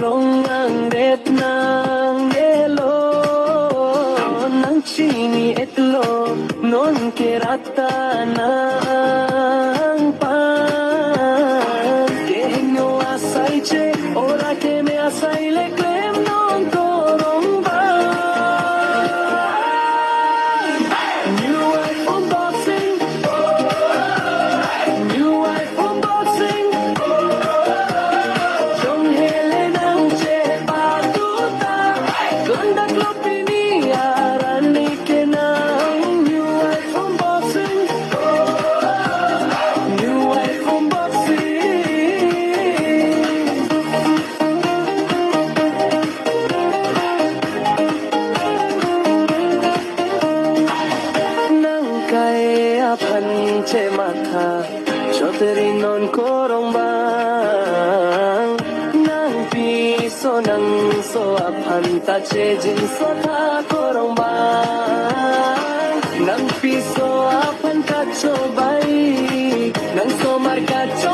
krong ang red ng yelo ng chini itlog non kirata na ang pan kehenyo asai che ora ke me asai le klem non torong ba new iPhone boxing new iPhone boxing trong hele nang che patuta ganda klopini arani ke nang new iPhone boxing new iPhone boxing nang kaya pan che mata choteri non korong bang nang piso nang so apan ta che jin so ta korong bang nang piso apan ta cho bai nang so marka cho